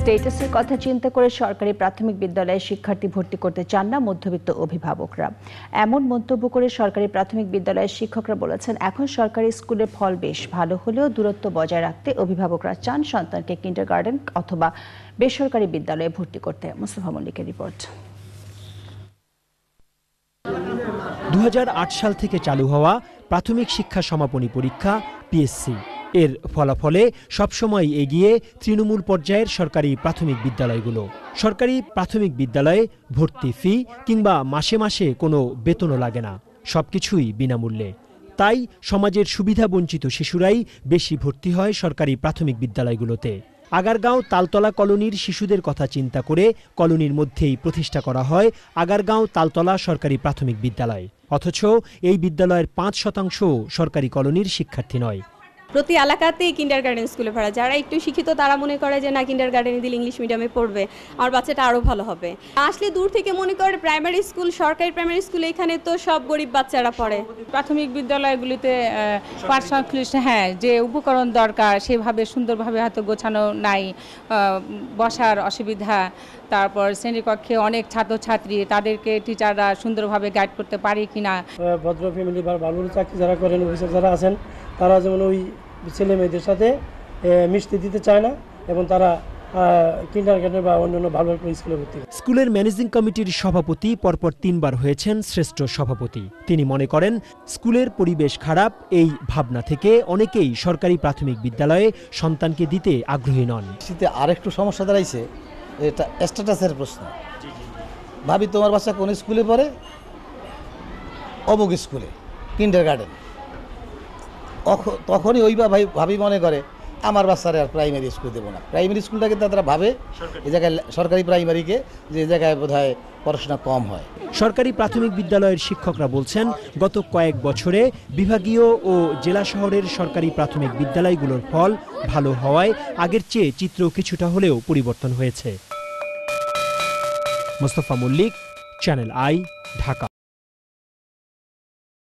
স্ট্যাটাসের কথা চিন্তা করে সরকারি প্রাথমিক বিদ্যালয়ে শিক্ষার্থী ভর্তি করতে চান না মধ্যবিত্ত অভিভাবকরা। এমন মন্তব্য করে সরকারি প্রাথমিক বিদ্যালয়ের শিক্ষকরা বলেছেন, এখন সরকারি স্কুলের ফল বেশ ভালো হলেও দূরত্ব বজায় রাখতে অভিভাবকরা চান সন্তানকে কিন্ডারগার্টেন অথবা বেসরকারি বিদ্যালয়ে ভর্তি করতে। মুস্তফা মল্লিকের রিপোর্ট। 2008 সাল থেকে চালু হওয়া প্রাথমিক শিক্ষা সমাপনী পরীক্ষা পিএসসি এর ফলাফলে সবসময় এগিয়ে তৃণমূল পর্যায়ের সরকারি প্রাথমিক বিদ্যালয়গুলো। সরকারি প্রাথমিক বিদ্যালয়ে ভর্তি ফি কিংবা মাসে মাসে কোনো বেতনও লাগে না, সবকিছুই বিনামূল্যে। তাই সমাজের সুবিধা বঞ্চিত শিশুরাই বেশি ভর্তি হয় সরকারি প্রাথমিক বিদ্যালয়গুলোতে। আগারগাঁও তালতলা কলোনির শিশুদের কথা চিন্তা করে কলোনির মধ্যেই প্রতিষ্ঠা করা হয় আগারগাঁও তালতলা সরকারি প্রাথমিক বিদ্যালয়। অথচ এই বিদ্যালয়ের 5% সরকারি কলোনির শিক্ষার্থী নয়। প্রতি এলাকাতেই কিন্ডারগার্টেন স্কুলে পড়া, যারা একটু শিক্ষিত তারা মনে করে যে না, কিন্ডারগার্টেনে দিলে ইংলিশ মিডিয়ামে পড়বে, আমার বাচ্চাটা আরও ভালো হবে। আসলে দূর থেকে মনে করে প্রাইমারি স্কুল, সরকারি প্রাইমারি স্কুল, এখানে তো সব গরিব বাচ্চারা পড়ে। প্রাথমিক বিদ্যালয়গুলিতে পাঠ্যসংশ্লিষ্ট যে উপকরণ দরকার সেভাবে সুন্দরভাবে হয়তো গোছানো নাই, বসার অসুবিধা, তারপর শ্রেণীকক্ষে অনেক ছাত্রছাত্রী, তাদেরকে টিচাররা সুন্দরভাবে গাইড করতে পারে কিনা। ভদ্র ফ্যামিলি বা ভালো চাকরি যারা করেন, অফিসার যারা আছেন, তারা যেমন ওই ছেলে মেয়েদের সাথে মিশতে দিতে চায় না এবং তারা কিন্ডারগার্টেন বা অন্যান্য ভালো স্কুলে ভর্তি। স্কুলের ম্যানেজিং কমিটির সভাপতি পরপর 3 বার হয়েছেন শ্রেষ্ঠ সভাপতি। তিনি মনে করেন, স্কুলের পরিবেশ খারাপ এই ভাবনা থেকে অনেকেই সরকারি প্রাথমিক বিদ্যালয়ে সন্তানকে দিতে আগ্রহী নন। শীতে আরেকটু সমস্যা দাঁড়াইছে, এটা স্ট্যাটাসের প্রশ্ন। ভাবি তোমার বাচ্চা কোন স্কুলে পড়ে? অমুক স্কুলে, কিন্ডারগার্টেন। তখনই ওই ভাবি মনে করে আমার বাচ্চারা আর প্রাইমারি স্কুল দেবো না। প্রাইমারি স্কুলটাকে তারা ভাবে এই জায়গায় সরকারি প্রাইমারিকে, যে জায়গায় বোধহয় পড়াশোনা কম হয়। সরকারি প্রাথমিক বিদ্যালয়ের শিক্ষকরা বলছেন, গত কয়েক বছরে বিভাগীয় ও জেলা শহরের সরকারি প্রাথমিক বিদ্যালয়গুলোর ফল ভালো হওয়ায় আগের চেয়ে চিত্র কিছুটা হলেও পরিবর্তন হয়েছে। Mustafa Mallik, Channel i, Dhaka.